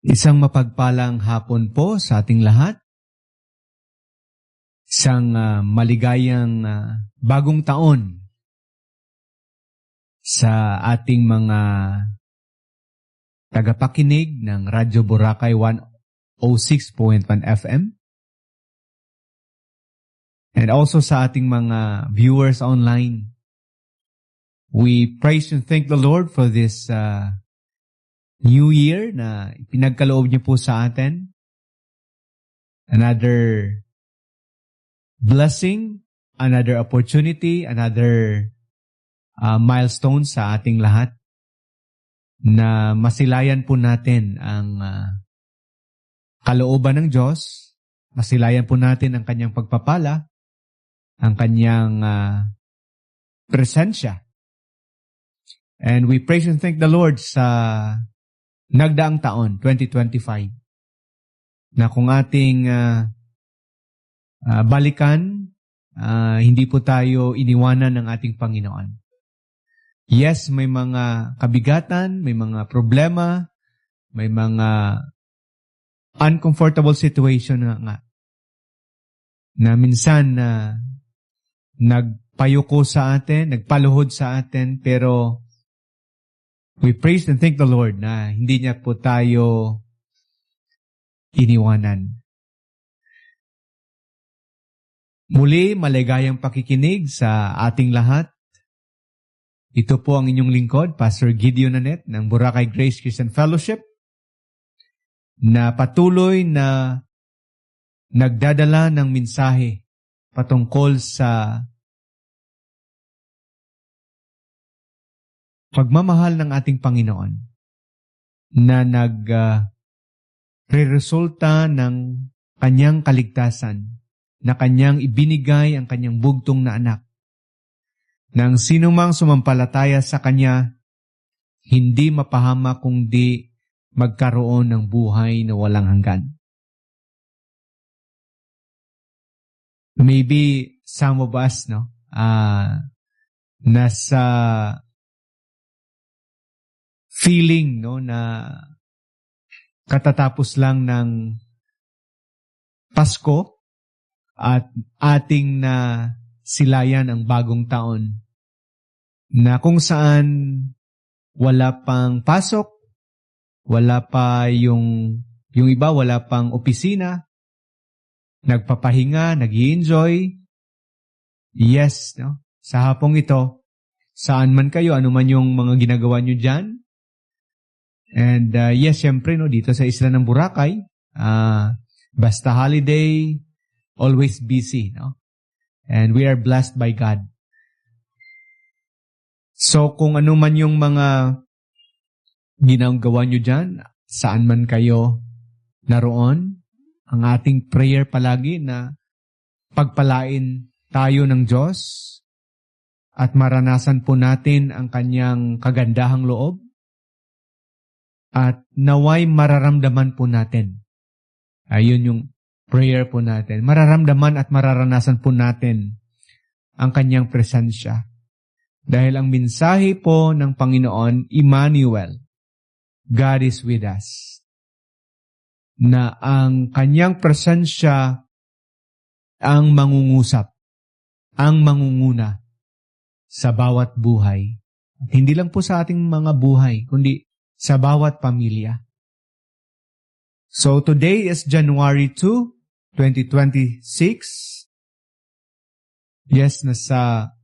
Isang mapagpalang hapon po sa ating lahat. Isang maligayang bagong taon sa ating mga tagapakinig ng Radyo Boracay 106.1 FM. And also sa ating mga viewers online. We praise and thank the Lord for this New Year na pinagkaloob niyo po sa atin. Another blessing, another opportunity, another milestone sa ating lahat na masilayan po natin ang kalooban ng Diyos, masilayan po natin ang kanyang pagpapala, ang kanyang presensya. And we praise and thank the Lord sa nagdaang taon, 2025, na kung ating balikan, hindi po tayo iniwanan ng ating Panginoon. Yes, may mga kabigatan, may mga problema, may mga uncomfortable situation nga na minsan nagpayuko sa atin, nagpaluhod sa atin, pero we praise and thank the Lord na hindi niya po tayo iniwanan. Muli, maligayang pakikinig sa ating lahat. Ito po ang inyong lingkod, Pastor Gideon Nanet ng Boracay Grace Christian Fellowship, na patuloy na nagdadala ng mensahe patungkol sa pagmamahal ng ating Panginoon na nag-resulta ng kanyang kaligtasan, na kanyang ibinigay ang kanyang bugtong na anak, nang sinumang sumampalataya sa kanya, hindi mapahama kundi magkaroon ng buhay na walang hanggan. Maybe some of us, nasa feeling na katatapos lang ng Pasko at ating na silayan ang bagong taon na kung saan wala pang pasok, wala pa yung iba, wala pang opisina, nagpapahinga, nag-i-enjoy. Yes, sa hapong ito, saan man kayo, ano man yung mga ginagawa nyo dyan. And yes, syempre, dito sa isla ng Boracay, basta holiday, always busy, And we are blessed by God. So kung ano man yung mga ginagawa nyo dyan, saan man kayo naroon, ang ating prayer palagi na pagpalain tayo ng Diyos at maranasan po natin ang kanyang kagandahang loob. At naway mararamdaman po natin. Ayun yung prayer po natin. Mararamdaman at mararanasan po natin ang kanyang presensya. Dahil ang mensahe po ng Panginoon, Emmanuel, God is with us. Na ang kanyang presensya ang mangungusap, ang mangunguna sa bawat buhay. At hindi lang po sa ating mga buhay, kundi sa bawat pamilya. So today is January 2, 2026. Yes, nasa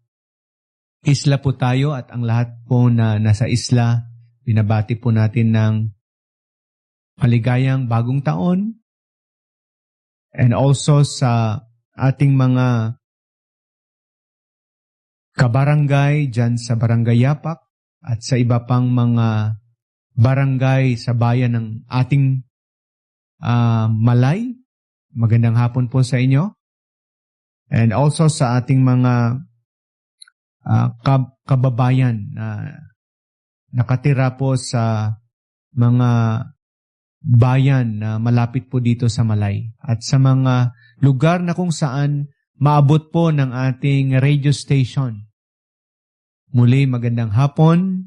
isla po tayo at ang lahat po na nasa isla, binabati po natin ng maligayang bagong taon. And also sa ating mga kabarangay dyan sa Barangay Yapak at sa iba pang mga barangay sa bayan ng ating Malay. Magandang hapon po sa inyo. And also sa ating mga kababayan na nakatira po sa mga bayan na malapit po dito sa Malay. At sa mga lugar na kung saan maabot po ng ating radio station. Muli, magandang hapon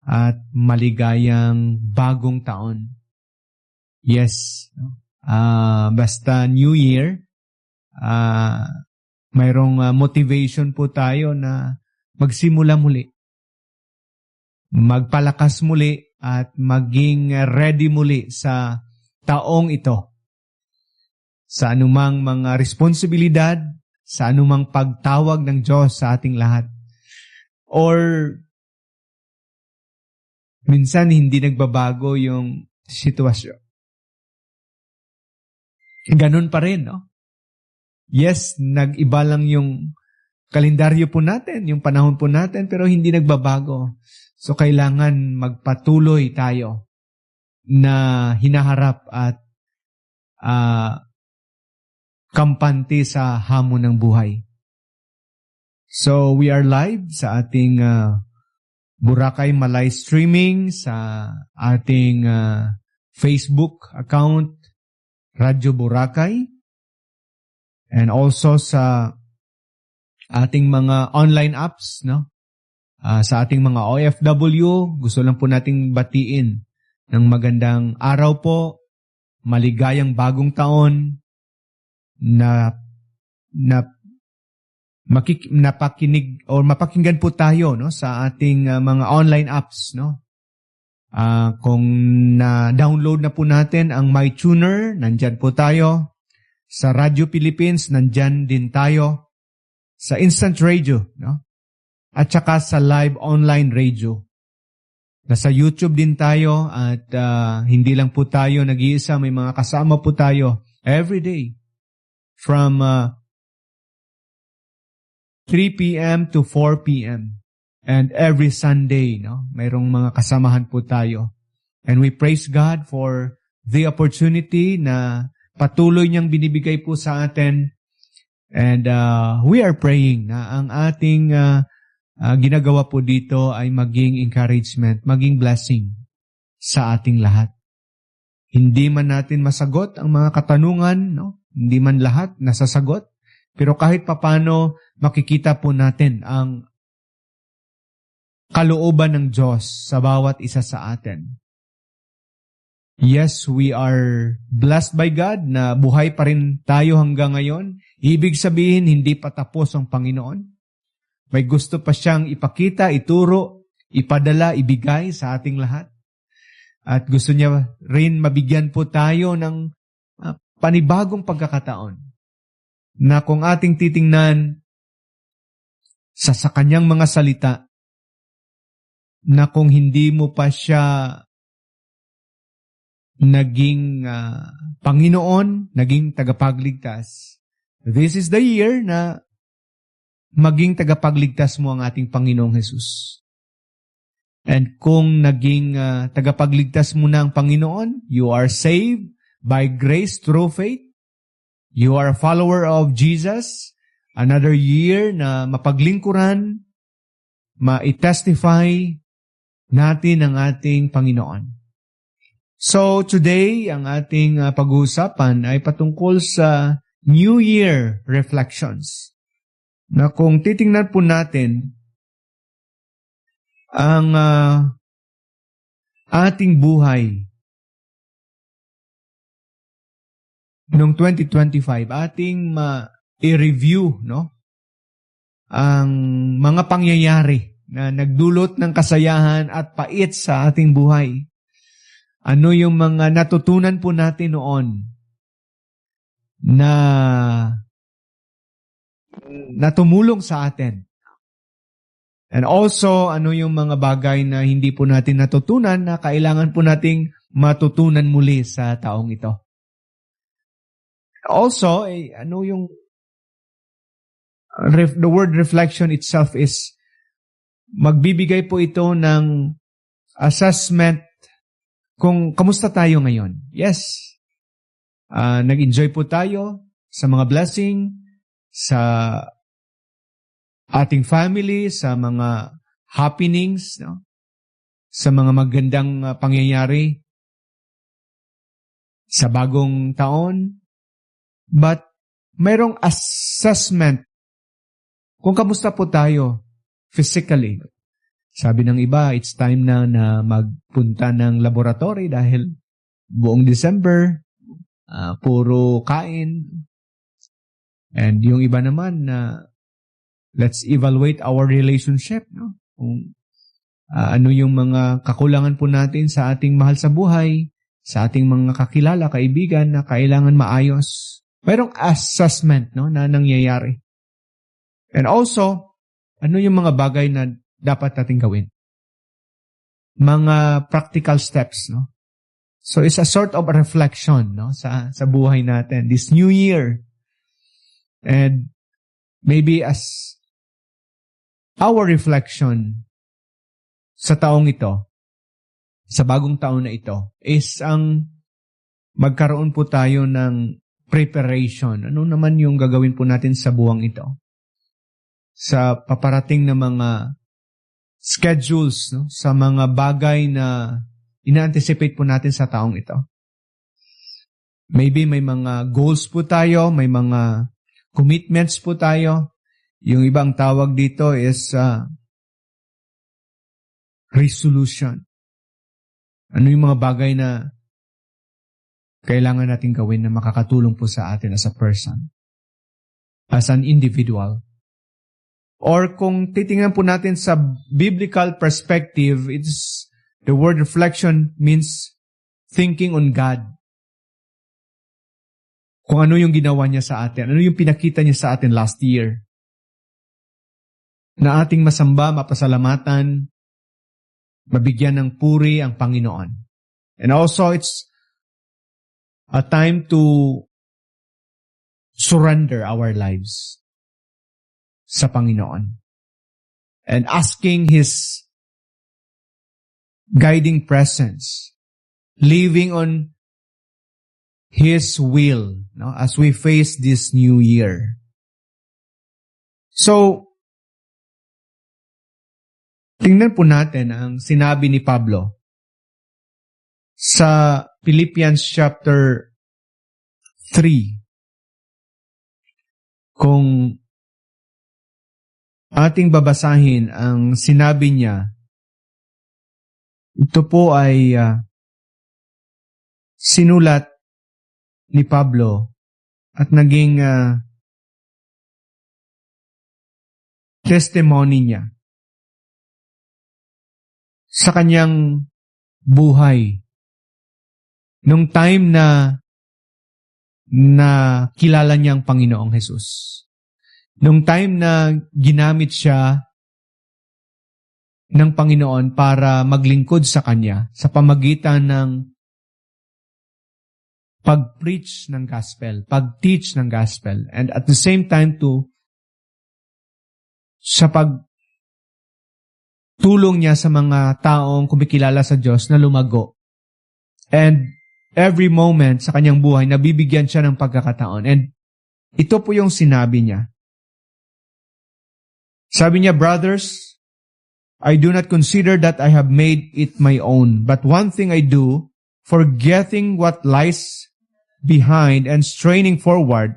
at maligayang bagong taon Yes. Basta New Year, mayroong motivation po tayo na magsimula muli. Magpalakas muli at maging ready muli sa taong ito. Sa anumang mga responsibilidad, sa anumang pagtawag ng Diyos sa ating lahat. Or minsan hindi nagbabago yung sitwasyon. Ganun pa rin, no? Yes, nag-iba lang yung kalendaryo po natin, yung panahon po natin, pero hindi nagbabago. So, kailangan magpatuloy tayo na hinaharap at kampante sa hamon ng buhay. So, we are live sa ating Boracay Malay streaming, sa ating Facebook account, Radyo Boracay, and also sa ating mga online apps, no? Sa ating mga OFW, gusto lang po nating batiin ng magandang araw po, maligayang bagong taon, na napakinig o mapakinggan po tayo, no, sa ating mga online apps, no. Kung na-download na po natin ang MyTuner, nandyan po tayo. Sa Radio Philippines, nandyan din tayo. Sa Instant Radio, no? At saka sa live online radio. Nasa YouTube din tayo at hindi lang po tayo nag-iisa, may mga kasama po tayo every day from 3 p.m. to 4 p.m. And every Sunday, no, mayroong mga kasamahan po tayo. And we praise God for the opportunity na patuloy niyang binibigay po sa atin. And we are praying na ang ating ginagawa po dito ay maging encouragement, maging blessing sa ating lahat. Hindi man natin masagot ang mga katanungan, no? Hindi man lahat nasasagot, pero kahit papano makikita po natin ang kalooban ng Diyos sa bawat isa sa atin. Yes, we are blessed by God na buhay pa rin tayo hanggang ngayon. Ibig sabihin, hindi pa tapos ang Panginoon. May gusto pa siyang ipakita, ituro, ipadala, ibigay sa ating lahat. At gusto niya rin mabigyan po tayo ng panibagong pagkakataon na kung ating titingnan sa kanyang mga salita, na kung hindi mo pa siya naging Panginoon, naging tagapagligtas, this is the year na maging tagapagligtas mo ang ating Panginoong Jesus. And kung naging tagapagligtas mo na ang Panginoon, you are saved by grace through faith, you are a follower of Jesus, another year na mapaglingkuran, ma-testify natin ang ating Panginoon. So today, ang ating pag-uusapan ay patungkol sa New Year reflections. Na kung titingnan po natin ang ating buhay noong 2025, ating i-review, no? Ang mga pangyayari na nagdulot ng kasayahan at pait sa ating buhay. Ano yung mga natutunan po natin noon na tumulong sa atin? And also, ano yung mga bagay na hindi po natin natutunan na kailangan po nating matutunan muli sa taong ito? Also, ano yung the word reflection itself is magbibigay po ito ng assessment kung kamusta tayo ngayon. Yes, nag-enjoy po tayo sa mga blessing, sa ating family, sa mga happenings, no? Sa mga magandang pangyayari sa bagong taon. But mayroong assessment kung kamusta po tayo physically. Sabi ng iba, it's time na magpunta ng laboratory dahil buong December, puro kain. And yung iba naman na let's evaluate our relationship, no? Kung ano yung mga kakulangan po natin sa ating mahal sa buhay, sa ating mga kakilala, kaibigan na kailangan maayos. Mayroong assessment, no, na nangyayari. And also, ano yung mga bagay na dapat natin gawin? Mga practical steps, no? So it's a sort of a reflection, no, sa buhay natin this new year. And maybe as our reflection sa taong ito, sa bagong taon na ito, is ang magkaroon po tayo ng preparation. Ano naman yung gagawin po natin sa buwang ito? Sa paparating na mga schedules, no? Sa mga bagay na ina-anticipate po natin sa taong ito. Maybe may mga goals po tayo, may mga commitments po tayo. Yung ibang tawag dito is resolution. Ano yung mga bagay na kailangan natin gawin na makakatulong po sa atin as a person, as an individual. Or kung titingnan po natin sa biblical perspective, the word reflection means thinking on God. Kung ano yung ginawa niya sa atin, ano yung pinakita niya sa atin last year. Na ating masamba, mapasalamatan, mabigyan ng puri ang Panginoon. And also, it's a time to surrender our lives sa Panginoon. And asking His guiding presence, living on His will, no, as we face this new year. So, tingnan po natin ang sinabi ni Pablo sa Philippians chapter 3. Kung ating babasahin ang sinabi niya, ito po ay sinulat ni Pablo at naging testimony niya sa kanyang buhay. Nung time na kilala niya ang Panginoong Hesus. Nung time na ginamit siya ng Panginoon para maglingkod sa Kanya sa pamagitan ng pag-preach ng gospel, pag-teach ng gospel, and at the same time sa tulong niya sa mga taong kumikilala sa Diyos na lumago. And every moment sa kanyang buhay, nabibigyan siya ng pagkakataon. And ito po yung sinabi niya. Sabi niya, brothers, I do not consider that I have made it my own. But one thing I do, forgetting what lies behind and straining forward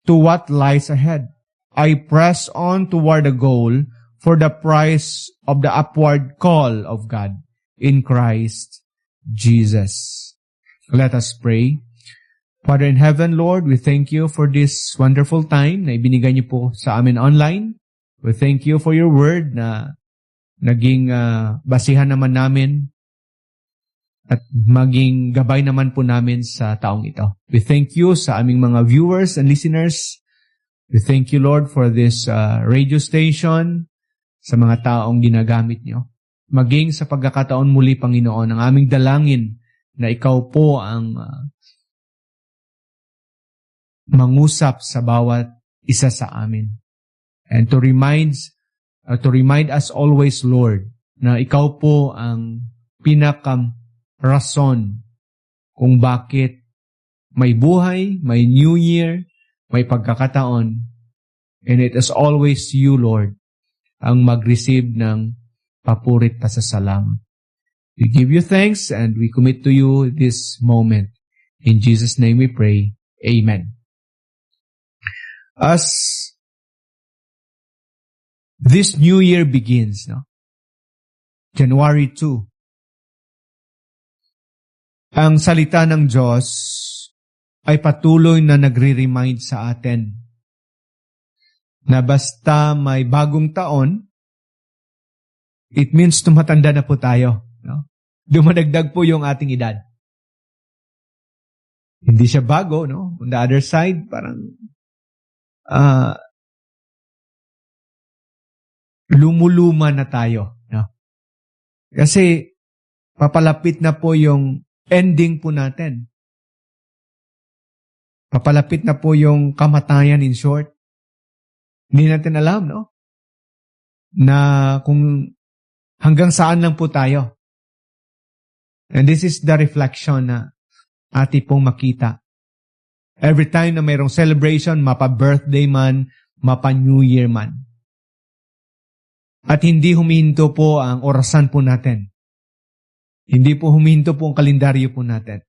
to what lies ahead. I press on toward the goal for the prize of the upward call of God in Christ Jesus. Let us pray. Father in heaven, Lord, we thank you for this wonderful time na ibinigay niyo po sa amin online. We thank you for your word na naging basihan naman namin at maging gabay naman po namin sa taong ito. We thank you sa aming mga viewers and listeners. We thank you, Lord, for this radio station, sa mga taong ginagamit nyo. Maging sa pagkakataon muli, Panginoon, ang aming dalangin na ikaw po ang mangusap sa bawat isa sa amin. And to remind us always, Lord, na ikaw po ang pinaka-rason kung bakit may buhay, may new year, may pagkakataon. And it is always you, Lord, ang mag-receive ng papurit pasasalamat. We give you thanks and we commit to you this moment. In Jesus' name we pray. Amen. As this new year begins, no? January 2, ang salita ng Diyos ay patuloy na nagre-remind sa atin na basta may bagong taon, it means tumatanda na po tayo. No? Dumadagdag po yung ating edad. Hindi siya bago, no? On the other side, parang lumuluma na tayo. No? Kasi papalapit na po yung ending po natin. Papalapit na po yung kamatayan in short. Hindi natin alam, no? Na kung hanggang saan lang po tayo. And this is the reflection na ating pong makita. Every time na mayroong celebration, mapa-birthday man, mapa-New Year man. At hindi humihinto po ang orasan po natin. Hindi po humihinto po ang kalendaryo po natin.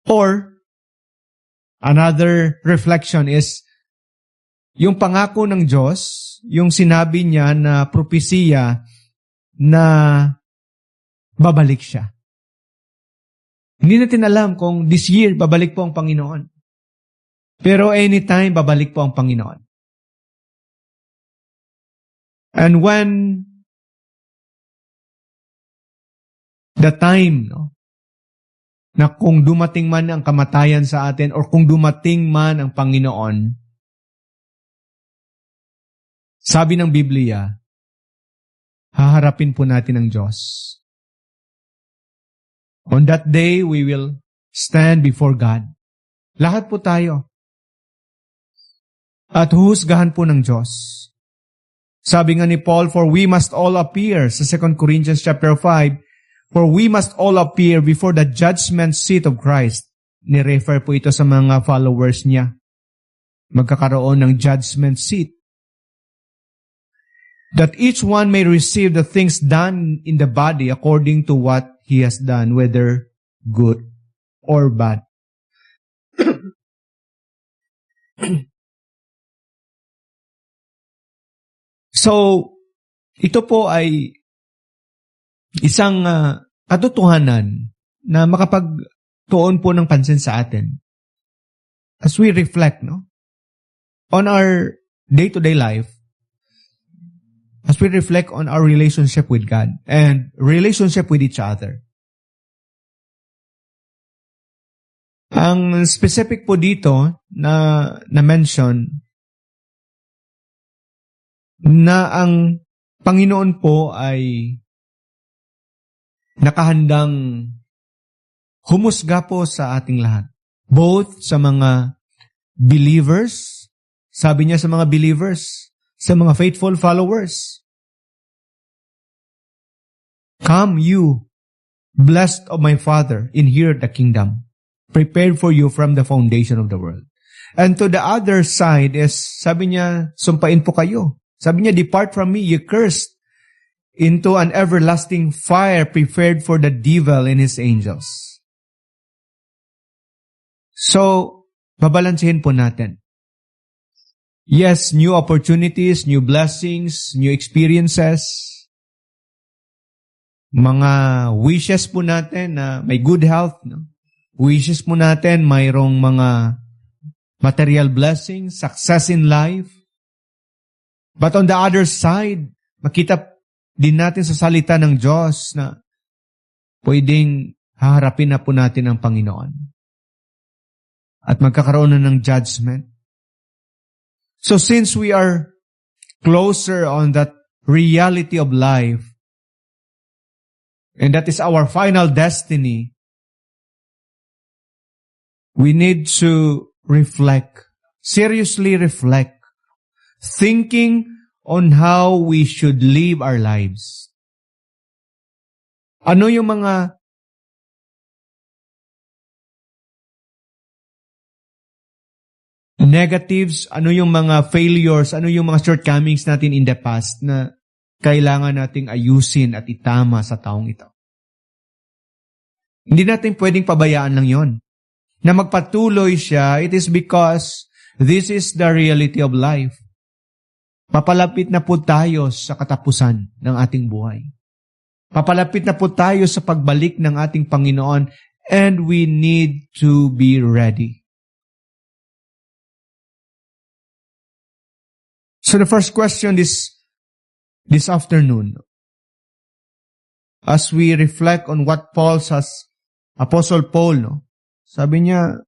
Or, another reflection is, yung pangako ng Diyos, yung sinabi niya na propesiya na babalik siya. Hindi natin alam kung this year babalik po ang Panginoon. Pero anytime babalik po ang Panginoon. And when the time, no, na kung dumating man ang kamatayan sa atin or kung dumating man ang Panginoon, sabi ng Biblia, haharapin po natin ang Diyos. On that day, we will stand before God. Lahat po tayo. At huhusgahan po ng Diyos. Sabi nga ni Paul, for we must all appear, sa 2 Corinthians chapter 5, for we must all appear before the judgment seat of Christ. Ni-refer po ito sa mga followers niya. Magkakaroon ng judgment seat. That each one may receive the things done in the body according to what he has done, whether good or bad. So, ito po ay isang katotohanan na makapagtuon po ng pansin sa atin as we reflect, no, on our day-to-day life, as we reflect on our relationship with God and relationship with each other. Ang specific po dito na mention na ang Panginoon po ay nakahandang humusga po sa ating lahat. Both sa mga believers, sabi niya sa mga believers, sa mga faithful followers. Come you, blessed of my Father, inherit the kingdom, prepared for you from the foundation of the world. And to the other side is, sabi niya, sumpain po kayo. Sabi niya, depart from me, ye cursed, into an everlasting fire prepared for the devil and his angels. So, babalansehin po natin. Yes, new opportunities, new blessings, new experiences. Mga wishes po natin na may good health. No? Wishes po natin mayroong mga material blessings, success in life. But on the other side, makita din natin sa salita ng Diyos na pwedeng haharapin na po natin ang Panginoon. At magkakaroon na ng judgment. So since we are closer on that reality of life, and that is our final destiny, we need to reflect, seriously reflect, thinking on how we should live our lives. Ano yung mga negatives, ano yung mga failures, ano yung mga shortcomings natin in the past na kailangan nating ayusin at itama sa taong ito. Hindi natin pwedeng pabayaan lang yon. Na magpatuloy siya, it is because this is the reality of life. Papalapit na po tayo sa katapusan ng ating buhay. Papalapit na po tayo sa pagbalik ng ating Panginoon, and we need to be ready. So the first question this afternoon, as we reflect on what Paul says, Apostle Paul, sabi niya,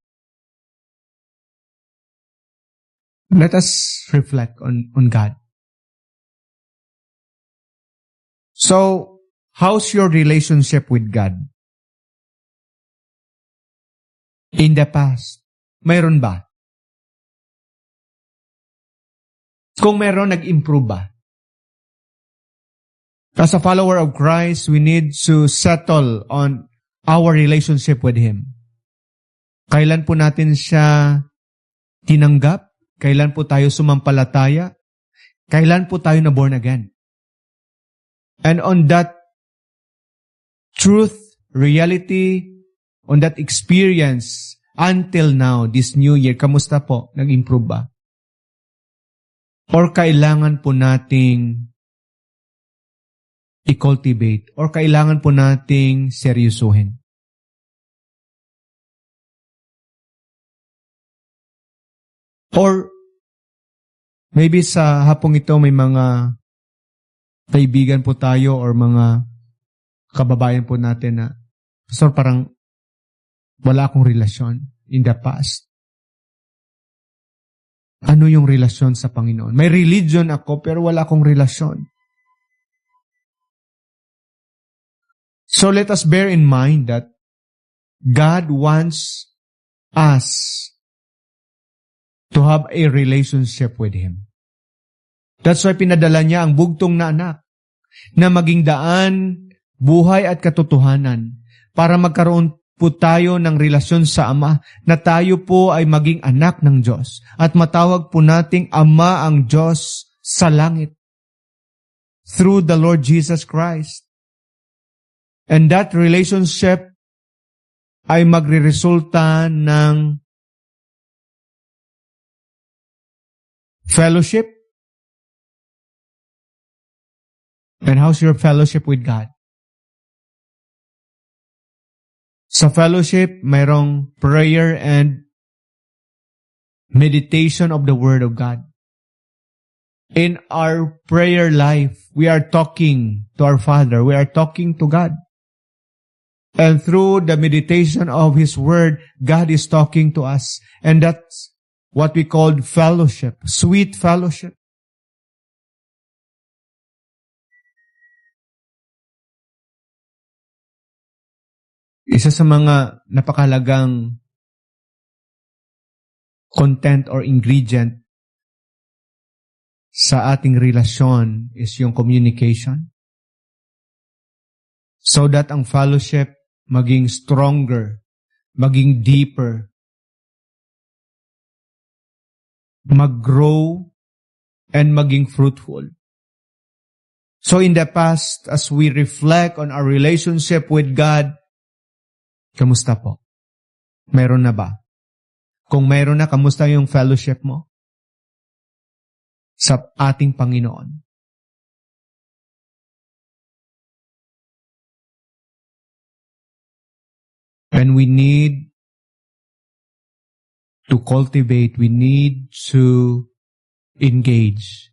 let us reflect on God. So, how's your relationship with God? In the past, mayroon ba? Kung mayroon, nag-improve ba? As a follower of Christ, we need to settle on our relationship with Him. Kailan po natin siya tinanggap? Kailan po tayo sumampalataya? Kailan po tayo na born again? And on that truth, reality, on that experience, until now, this new year, kamusta po? Nag-improve ba? Or kailangan po nating i-cultivate, or kailangan po nating seryosohin? Or maybe sa hapong ito may mga kaibigan po tayo or mga kababayan po natin na, Pastor, parang wala akong relasyon in the past. Ano yung relasyon sa Panginoon? May religion ako pero wala akong relasyon. So let us bear in mind that God wants us to have a relationship with Him. That's why pinadala niya ang bugtong na anak na maging daan, buhay at katotohanan para magkaroon po tayo ng relasyon sa Ama, na tayo po ay maging anak ng Diyos at matawag po nating Ama ang Diyos sa langit through the Lord Jesus Christ. And that relationship ay magre-resulta ng fellowship. And how's your fellowship with God? Sa fellowship, mayroong prayer and meditation of the Word of God. In our prayer life, we are talking to our Father. We are talking to God. And through the meditation of His Word, God is talking to us. And that's what we call fellowship, sweet fellowship. Isa sa mga napakalagang content or ingredient sa ating relasyon is yung communication. So that ang fellowship maging stronger, maging deeper, mag-grow, and maging fruitful. So in the past, as we reflect on our relationship with God, kamusta po? Meron na ba? Kung meron na, kamusta yung fellowship mo sa ating Panginoon? And we need to cultivate, we need to engage,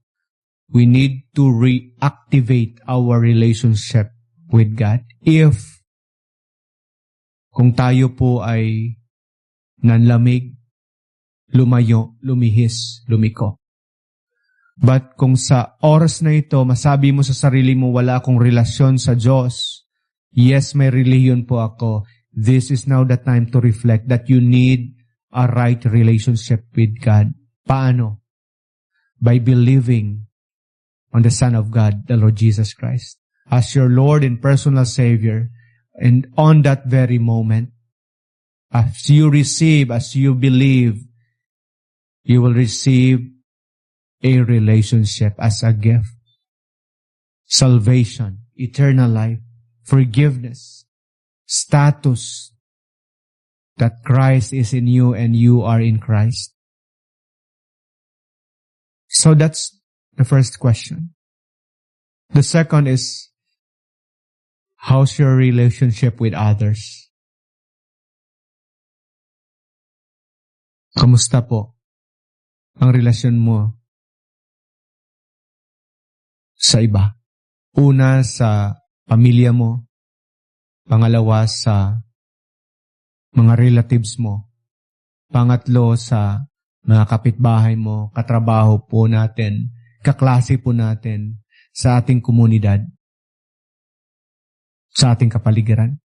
we need to reactivate our relationship with God. Kung tayo po ay nanlamig, lumayo, lumihis, lumiko. But kung sa oras na ito, masabi mo sa sarili mo, wala akong relasyon sa Diyos. Yes, may relihiyon po ako. This is now the time to reflect that you need a right relationship with God. Paano? By believing on the Son of God, the Lord Jesus Christ, as your Lord and personal Savior. And on that very moment, as you receive, as you believe, you will receive a relationship as a gift. Salvation, eternal life, forgiveness, status, that Christ is in you and you are in Christ. So that's the first question. The second is, How's your relationship with others? Kamusta po ang relasyon mo sa iba? Una, sa pamilya mo. Pangalawa, sa mga relatives mo. Pangatlo, sa mga kapitbahay mo, katrabaho po natin, kaklase po natin, sa ating komunidad, sa ating kapaligiran.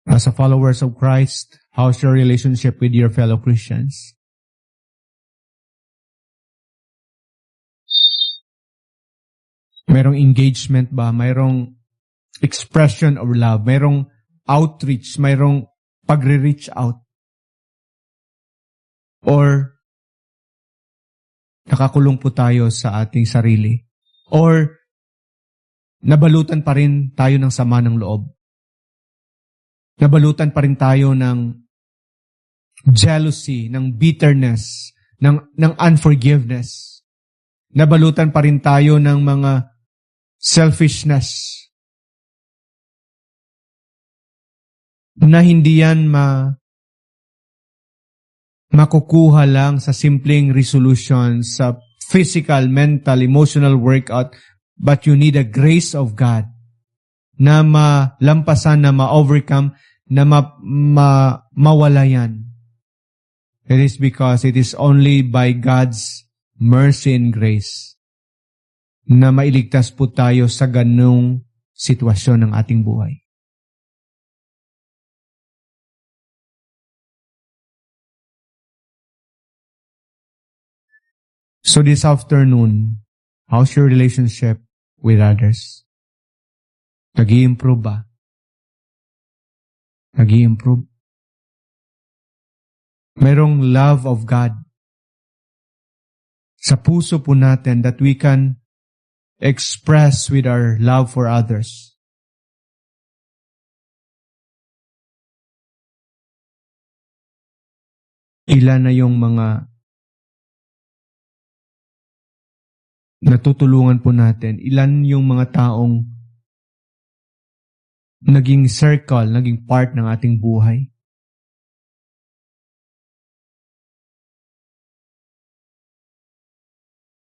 As a followers of Christ, how's your relationship with your fellow Christians? Mayroong engagement ba? Mayroong expression of love? Mayroong outreach? Mayroong pagre-reach out? Or nakakulong po tayo sa ating sarili? Or nabalutan pa rin tayo ng sama ng loob? Nabalutan pa rin tayo ng jealousy, ng bitterness, ng unforgiveness. Nabalutan pa rin tayo ng mga selfishness na hindi yan makukuha lang sa simpleng resolution, sa physical, mental, emotional workout, but you need a grace of God na malampasan, na ma-overcome, na mawala yan. It is because it is only by God's mercy and grace na mailigtas po tayo sa ganung sitwasyon ng ating buhay. So this afternoon, how's your relationship with others? Nag-i-improve ba? Nag-i-improve? Mayroong love of God sa puso po natin that we can express with our love for others. Ilan na yung mga natutulungan po natin? Ilan yung mga taong naging circle, naging part ng ating buhay?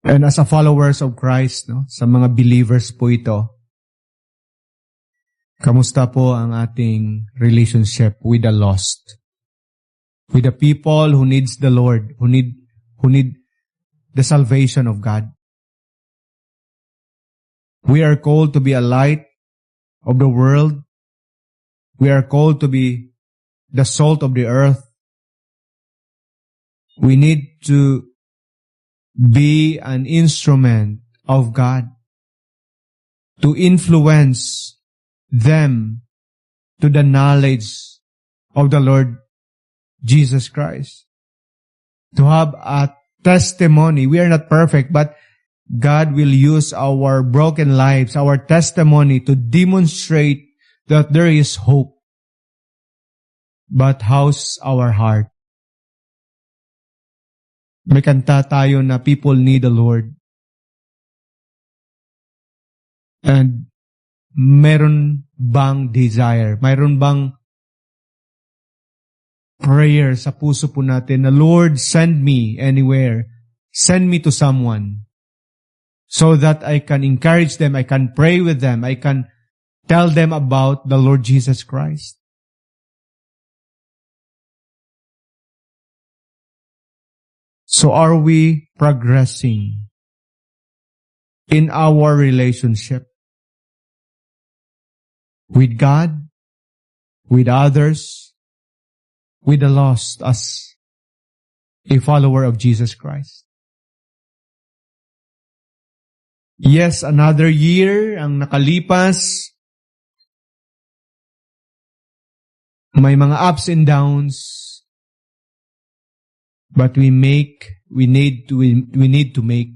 And as a followers of Christ, sa mga believers po ito, kamusta po ang ating relationship with the lost? With the people who needs the Lord, who need the salvation of God. We are called to be a light of the world. We are called to be the salt of the earth. We need to be an instrument of God to influence them to the knowledge of the Lord Jesus Christ. To have a testimony. We are not perfect, but God will use our broken lives, our testimony to demonstrate that there is hope. But how's our heart? May kanta tayo na people need the Lord. And meron bang desire? Meron bang prayer sa puso po natin na, Lord, send me anywhere. Send me to someone so that I can encourage them, I can pray with them, I can tell them about the Lord Jesus Christ. So are we progressing in our relationship with God, with others, with the lost as a follower of Jesus Christ? Yes, another year ang nakalipas. May mga ups and downs. But we need to make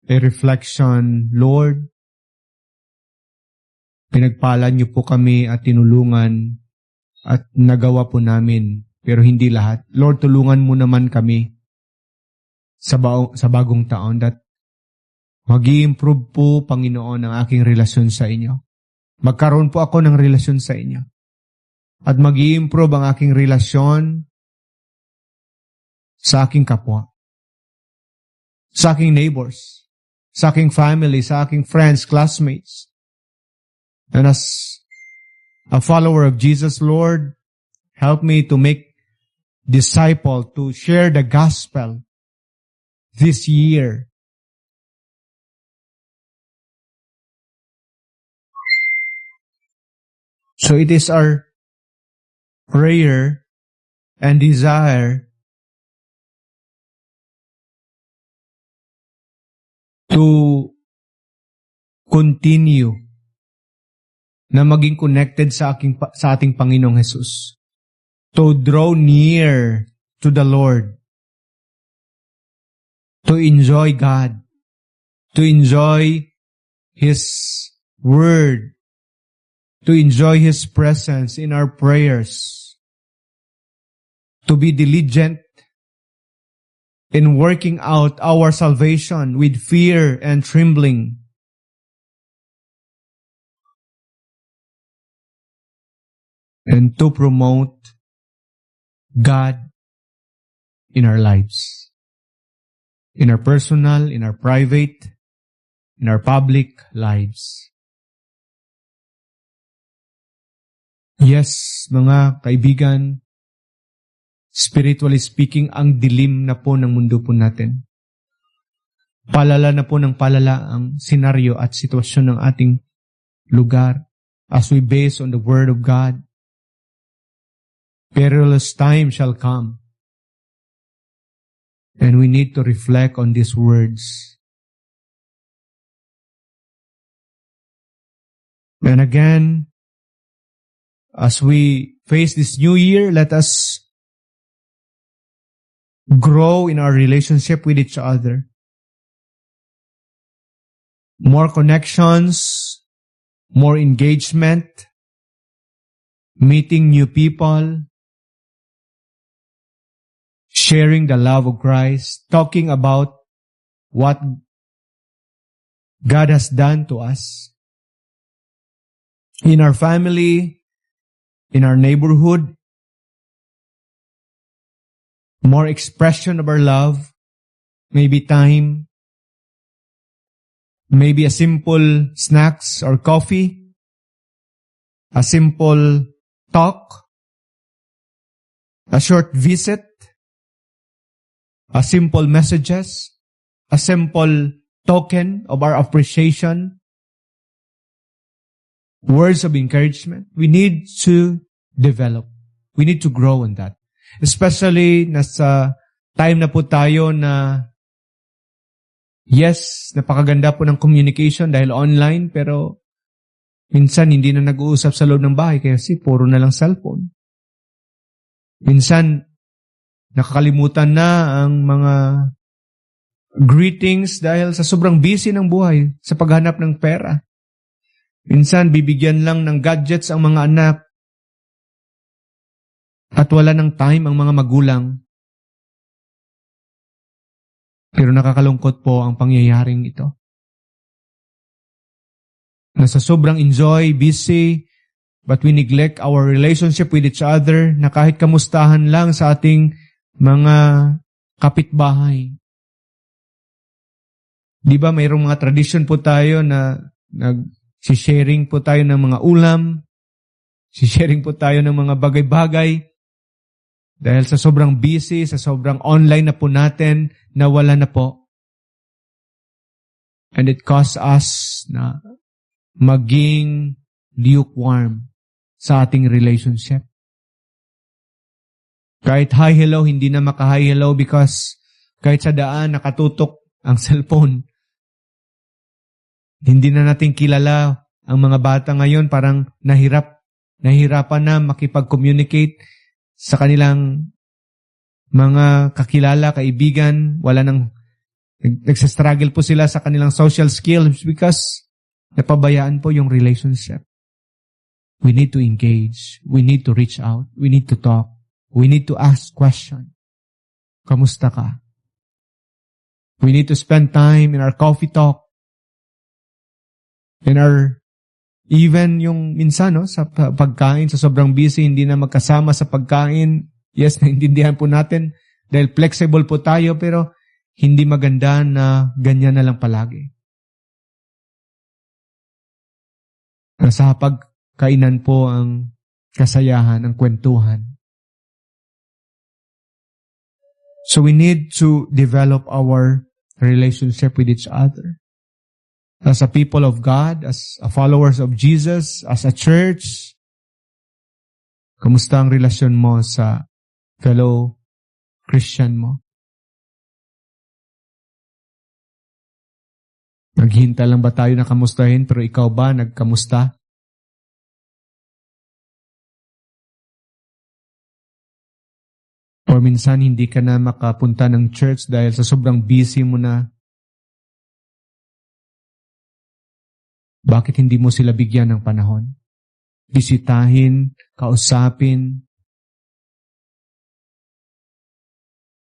a reflection. Lord, pinagpala niyo po kami at tinulungan at nagawa po namin, pero hindi lahat. Lord, tulungan mo naman kami sa bagong taon that mag-i-improve po, Panginoon, ang aking relasyon sa inyo. Magkaroon po ako ng relasyon sa inyo. At mag-i-improve ang aking relasyon sa aking kapwa, sa aking neighbors, sa aking family, sa aking friends, classmates. And as a follower of Jesus, Lord, help me to make disciple, to share the gospel this year. So it is our prayer and desire to continue na maging connected sa ating Panginoong Jesus. To draw near to the Lord. To enjoy God. To enjoy His Word. To enjoy His presence in our prayers. To be diligent in working out our salvation with fear and trembling. And to promote God in our lives. In our personal, in our private, in our public lives. Yes, mga kaibigan, spiritually speaking, ang dilim na po ng mundo po natin. Palala na po ng palala ang senaryo at sitwasyon ng ating lugar as we base on the Word of God. Perilous time shall come. And we need to reflect on these words. And again, as we face this new year, let us grow in our relationship with each other. More connections, more engagement, meeting new people, sharing the love of Christ, talking about what God has done to us in our family, in our neighborhood, more expression of our love, maybe time, maybe a simple snacks or coffee, a simple talk, a short visit, a simple messages, a simple token of our appreciation, words of encouragement. We need to develop. We need to grow in that. Especially nasa time na po tayo na yes, napakaganda po ng communication dahil online, pero minsan hindi na nag-uusap sa loob ng bahay kasi puro na lang cellphone. Minsan nakakalimutan na ang mga greetings dahil sa sobrang busy ng buhay sa paghanap ng pera. Minsan bibigyan lang ng gadgets ang mga anak at wala ng time ang mga magulang. Pero nakakalungkot po ang pangyayaring ito. Nasa sobrang enjoy, busy, but we neglect our relationship with each other na kahit kamustahan lang sa ating mga kapitbahay. Di ba mayroong mga tradition po tayo na nag-sharing po tayo ng mga ulam, sharing po tayo ng mga bagay-bagay. Dahil sa sobrang busy, sa sobrang online na po natin, nawala na po. And it caused us na maging lukewarm sa ating relationship. Kahit hi, hello, hindi na maka-hi, hello because kahit sa daan nakatutok ang cellphone. Hindi na natin kilala ang mga bata ngayon, parang nahirapan na makipag-communicate sa kanilang mga kakilala, kaibigan, nagsastruggle po sila sa kanilang social skills because napabayaan po yung relationship. We need to engage. We need to reach out. We need to talk. We need to ask question. Kamusta ka? We need to spend time in our coffee talk. In our, even yung minsan, no, sa pagkain, sa sobrang busy, hindi na magkasama sa pagkain. Yes, naintindihan po natin dahil flexible po tayo, pero hindi maganda na ganyan na lang palagi. Sa pagkainan po ang kasayahan, ang kwentuhan. So we need to develop our relationship with each other. As a people of God, as a followers of Jesus, as a church, kamusta ang relasyon mo sa fellow Christian mo? Naghinta lang ba tayo na kamustahin pero ikaw ba nagkamusta? Or minsan hindi ka na makapunta ng church dahil sa sobrang busy mo na. Bakit hindi mo sila bigyan ng panahon? Bisitahin, kausapin.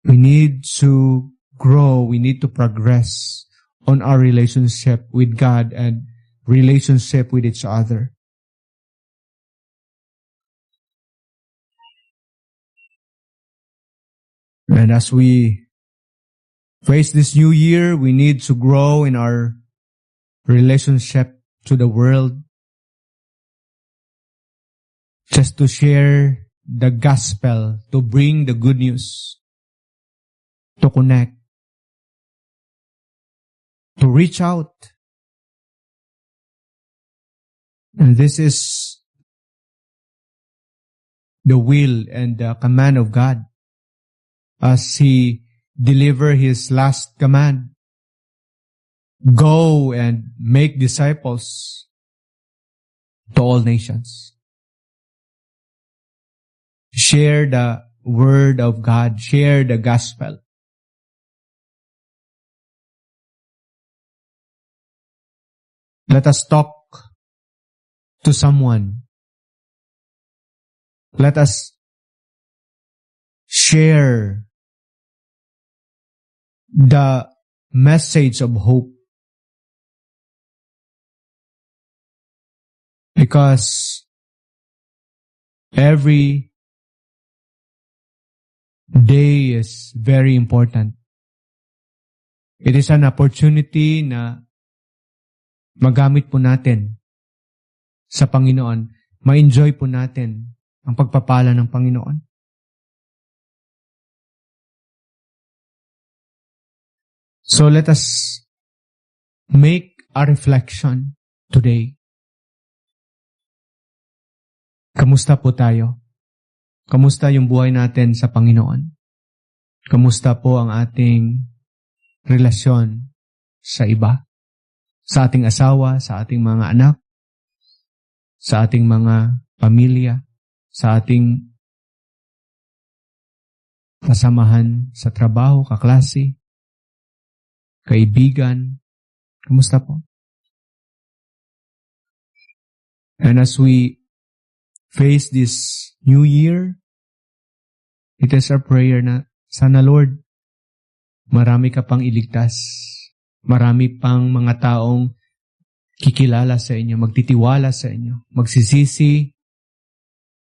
We need to grow, we need to progress on our relationship with God and relationship with each other. And as we face this new year, we need to grow in our relationship to the world. Just to share the gospel, to bring the good news, to connect, to reach out. And this is the will and the command of God as He delivered His last command. Go and make disciples to all nations. Share the word of God. Share the gospel. Let us talk to someone. Let us share the message of hope. Because every day is very important. It is an opportunity na magamit po natin sa Panginoon. Ma-enjoy po natin ang pagpapala ng Panginoon. So let us make a reflection today. Kamusta po tayo? Kamusta yung buhay natin sa Panginoon? Kamusta po ang ating relasyon sa iba? Sa ating asawa, sa ating mga anak, sa ating mga pamilya, sa ating kasamahan sa trabaho, kaklase, kaibigan. Kamusta po? And as we face this new year, it is our prayer na sana Lord, marami ka pang iligtas. Marami pang mga taong kikilala sa inyo, magtitiwala sa inyo, magsisisi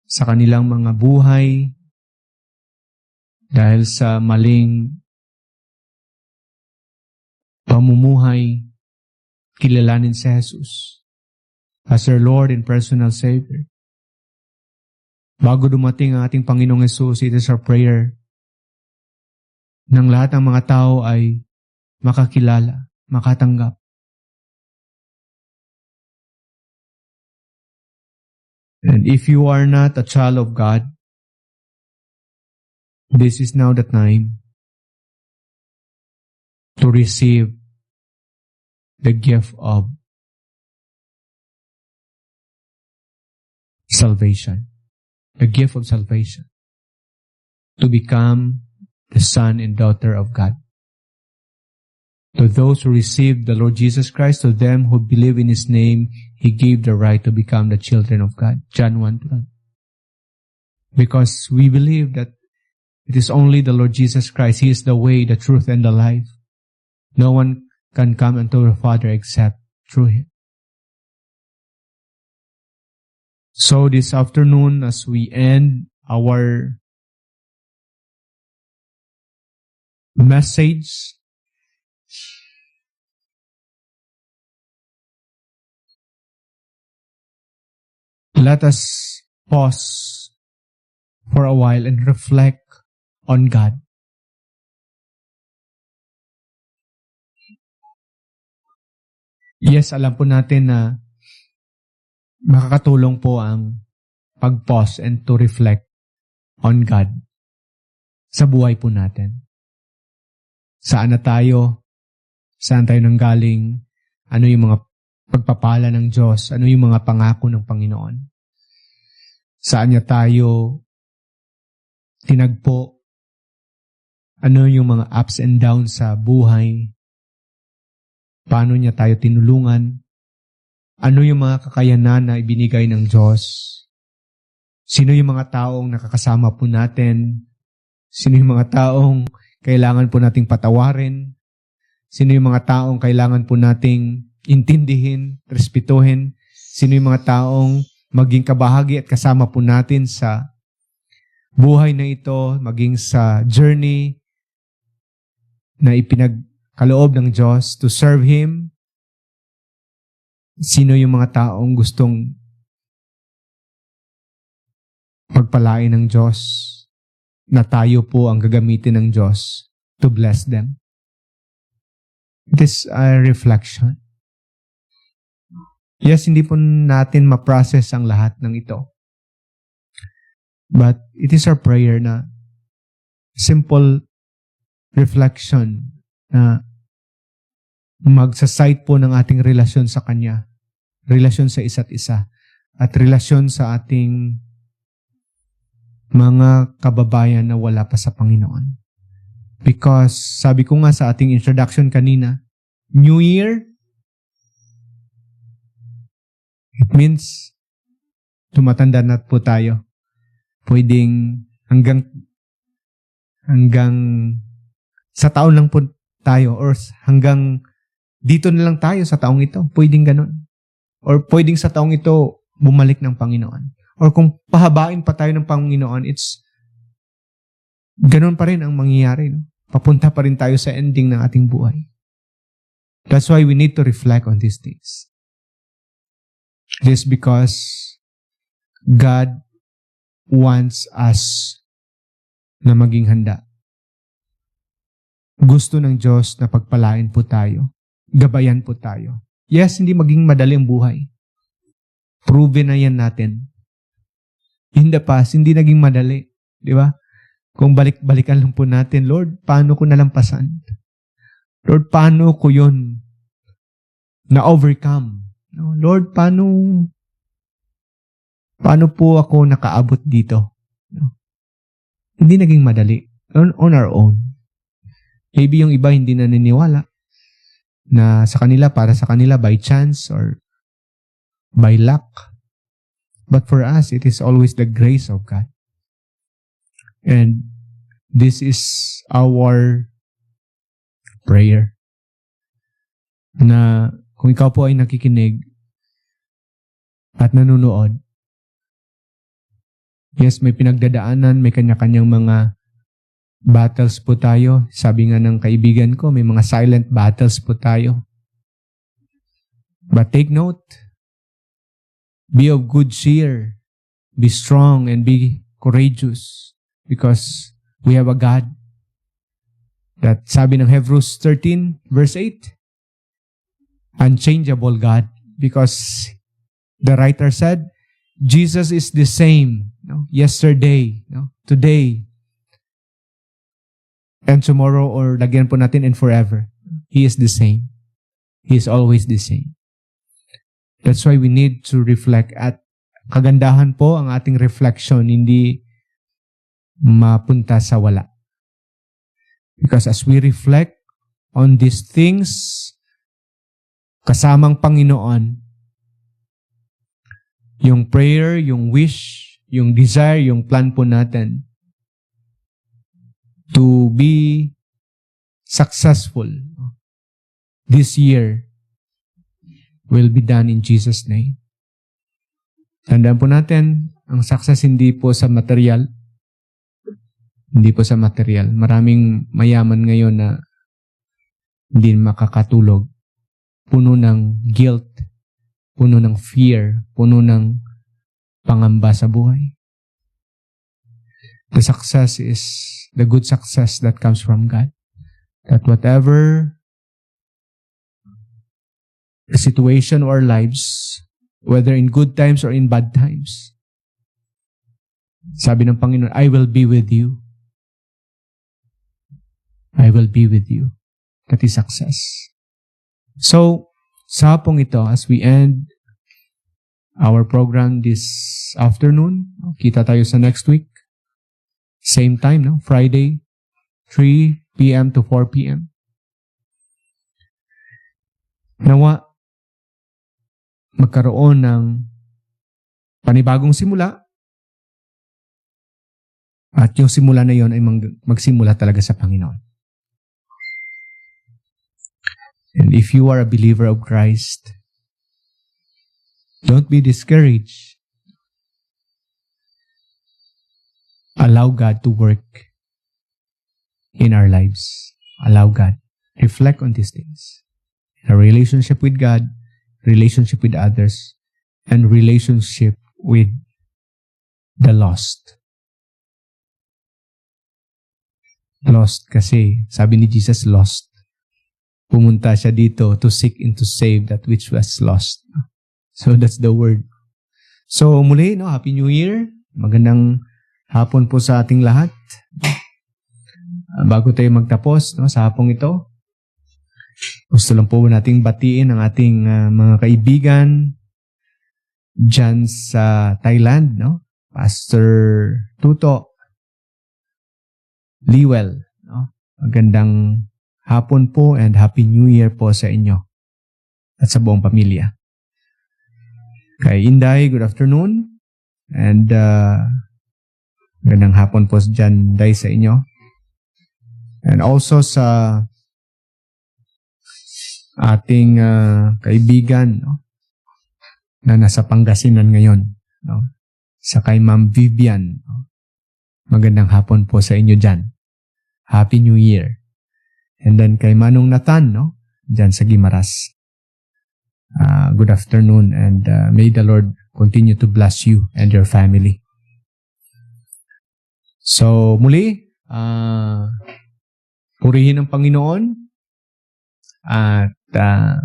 sa kanilang mga buhay dahil sa maling pamumuhay, kilalanin si Jesus as our Lord and personal Savior. Bago dumating ang ating Panginoong Jesus, it is our prayer nang lahat ng mga tao ay makakilala, makatanggap. And if you are not a child of God, this is now the time to receive the gift of salvation. The gift of salvation. To become the son and daughter of God. To those who received the Lord Jesus Christ, to them who believe in His name, He gave the right to become the children of God. John 1:12. Because we believe that it is only the Lord Jesus Christ. He is the way, the truth, and the life. No one can come unto the Father except through Him. So this afternoon, as we end our message, let us pause for a while and reflect on God. Yes, alam po natin na makakatulong po ang pag-pause and to reflect on God sa buhay po natin. Saan na tayo? Saan tayo nanggaling? Ano yung mga pagpapala ng Diyos? Ano yung mga pangako ng Panginoon? Saan niya tayo tinagpo? Ano yung mga ups and downs sa buhay? Paano niya tayo tinulungan? Ano yung mga kakayanan na ibinigay ng Diyos? Sino yung mga taong nakakasama po natin? Sino yung mga taong kailangan po nating patawarin? Sino yung mga taong kailangan po nating intindihin, respetuhin? Sino yung mga taong maging kabahagi at kasama po natin sa buhay na ito, maging sa journey na ipinagkaloob ng Diyos to serve Him? Sino yung mga taong gustong pagpalain ng Diyos na tayo po ang gagamitin ng Diyos to bless them? It is a reflection. Yes, hindi po natin ma-process ang lahat ng ito. But it is our prayer na simple reflection na magsasite po ng ating relasyon sa Kanya, relasyon sa isa't isa, at relasyon sa ating mga kababayan na wala pa sa Panginoon. Because sabi ko nga sa ating introduction kanina, New Year, it means tumatanda na po tayo. Pwedeng hanggang sa taon lang po tayo or hanggang dito na lang tayo sa taong ito. Pwedeng ganun. Or pwedeng sa taong ito bumalik ng Panginoon. Or kung pahabain pa tayo ng Panginoon, it's ganun pa rin ang mangyayari. No? Papunta pa rin tayo sa ending ng ating buhay. That's why we need to reflect on these things. It is because God wants us na maging handa. Gusto ng Diyos na pagpalain po tayo. Gabayan po tayo. Yes, hindi maging madali ang buhay. Proven na yan natin. In the past, hindi naging madali. Di ba? Kung balik-balikan lang po natin, Lord, paano ko nalampasan? Lord, paano ko yun na-overcome? Lord, paano po ako nakaabot dito? Hindi naging madali. On our own. Maybe yung iba hindi naniniwala na sa kanila, para sa kanila, by chance or by luck. But for us, it is always the grace of God. And this is our prayer. Na kung ikaw po ay nakikinig at nanonood, yes, may pinagdadaanan, may kanya-kanyang mga battles po tayo. Sabi nga ng kaibigan ko, may mga silent battles po tayo. But take note, be of good cheer, be strong and be courageous because we have a God that sabi ng Hebrews 13 verse 8, unchangeable God, because the writer said, Jesus is the same, yesterday, today, and tomorrow, or lagyan po natin, and forever. He is the same. He is always the same. That's why we need to reflect. At kagandahan po ang ating reflection, hindi mapunta sa wala. Because as we reflect on these things, kasamang Panginoon, yung prayer, yung wish, yung desire, yung plan po natin to be successful, this year will be done in Jesus' name. Tandaan po natin, ang success hindi po sa material. Hindi po sa material. Maraming mayaman ngayon na hindi makakatulog. Puno ng guilt, puno ng fear, puno ng pangamba sa buhay. The success is the good success that comes from God. That whatever the situation or lives, whether in good times or in bad times, sabi ng Panginoon, I will be with you. I will be with you. That is success. So, sa hapong ito, as we end our program this afternoon, kita tayo sa next week. Same time, no? Friday, 3 p.m. to 4 p.m. Nawa, magkaroon ng panibagong simula at yung simula na yon ay magsimula talaga sa Panginoon. And if you are a believer of Christ, don't be discouraged. Allow God to work in our lives. Allow God. Reflect on these things. A relationship with God, relationship with others, and relationship with the lost. Lost kasi, sabi ni Jesus, lost. Pumunta siya dito to seek and to save that which was lost. So that's the word. So muli, no, Happy New Year. Magandang hapon po sa ating lahat. Bago tayo magtapos, no, sa hapong ito, gusto lang po nating batiin ang ating mga kaibigan dyan sa Thailand, no? Pastor Tuto Liwell, no? Magandang hapon po and Happy New Year po sa inyo at sa buong pamilya. Kay Inday, good afternoon. And magandang hapon po dyan, Day, sa inyo. And also sa ating kaibigan, no, na nasa Pangasinan ngayon. No? Sa kay Ma'am Vivian. No? Magandang hapon po sa inyo dyan. Happy New Year. And then kay Manong Nathan, no? Diyan sa Guimaras. Good afternoon and may the Lord continue to bless you and your family. So muli, purihin ang Panginoon at ang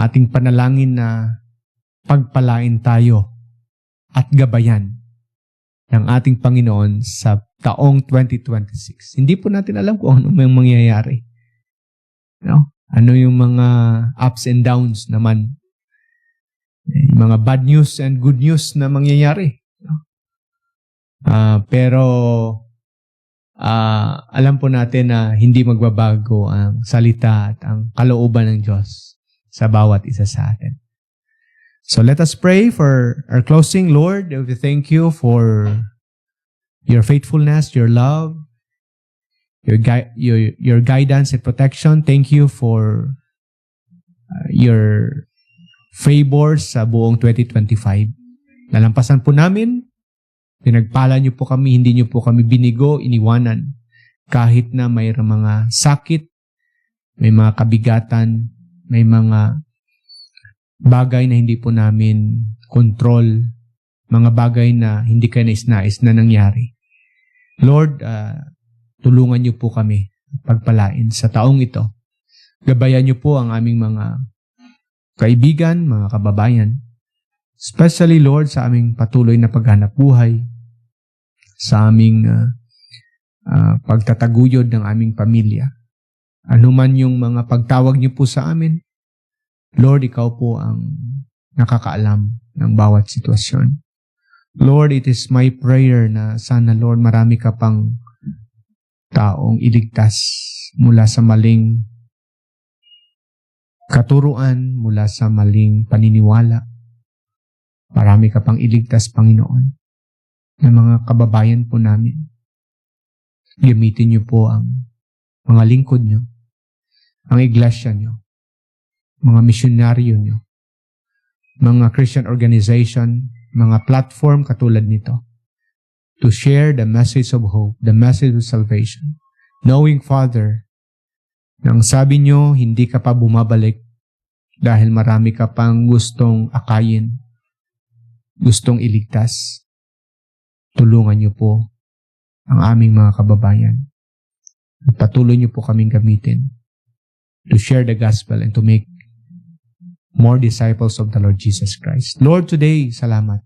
ating panalangin na pagpalain tayo at gabayan ng ating Panginoon sa taong 2026. Hindi po natin alam kung ano yung mangyayari. No? Ano yung mga ups and downs naman. Yung mga bad news and good news na mangyayari. No? Pero alam po natin na hindi magbabago ang salita at ang kalooban ng Diyos sa bawat isa sa atin. So let us pray for our closing. Lord, we thank you for your faithfulness, your love, your guidance and protection. Thank you for your favors sa buong 2025. Nalampasan po namin. Pinagpala niyo po kami, hindi niyo po kami binigo, iniwanan. Kahit na may mga sakit, may mga kabigatan, may mga bagay na hindi po namin control, mga bagay na hindi kayo nais-nais na nangyari. Lord, tulungan niyo po kami pagpalain sa taong ito. Gabayan niyo po ang aming mga kaibigan, mga kababayan. Especially, Lord, sa aming patuloy na paghanap buhay, sa aming pagtataguyod ng aming pamilya. Ano man yung mga pagtawag niyo po sa amin, Lord, ikaw po ang nakakaalam ng bawat sitwasyon. Lord, it is my prayer na sana, Lord, marami ka pang taong iligtas mula sa maling katuruan, mula sa maling paniniwala. Marami ka pang iligtas, Panginoon, ng mga kababayan po namin. Gamitin niyo po ang mga lingkod niyo, ang iglesia nyo, mga misyonaryo nyo, mga Christian organization, mga platform katulad nito, to share the message of hope, the message of salvation. Knowing, Father, nang sabi nyo, hindi ka pa bumabalik dahil marami ka pang gustong akayin, gustong iligtas. Tulungan nyo po ang aming mga kababayan. Patuloy nyo po kaming gamitin to share the gospel and to make more disciples of the Lord Jesus Christ. Lord, today, salamat.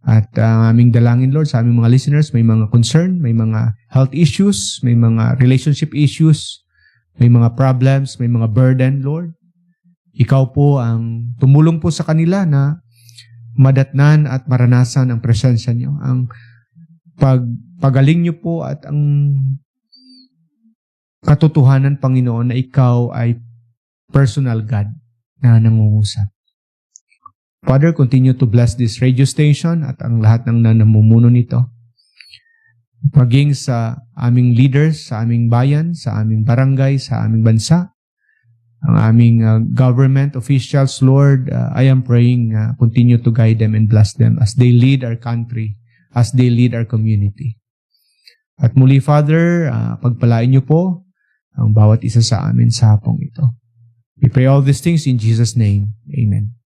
At aming dalangin, Lord, sa aming mga listeners, may mga concern, may mga health issues, may mga relationship issues, may mga problems, may mga burden, Lord. Ikaw po ang tumulong po sa kanila na madatnan at maranasan ang presensya niyo, ang pagaling niyo po at ang katotohanan, Panginoon, na ikaw ay personal God na nangungusap. Father, continue to bless this radio station at ang lahat ng namumuno nito. Maging sa aming leaders, sa aming bayan, sa aming barangay, sa aming bansa, ang aming government officials, Lord, I am praying continue to guide them and bless them as they lead our country, as they lead our community. At muli, Father, pagpalain niyo po ang bawat isa sa amin sa hapong ito. We pray all these things in Jesus' name. Amen.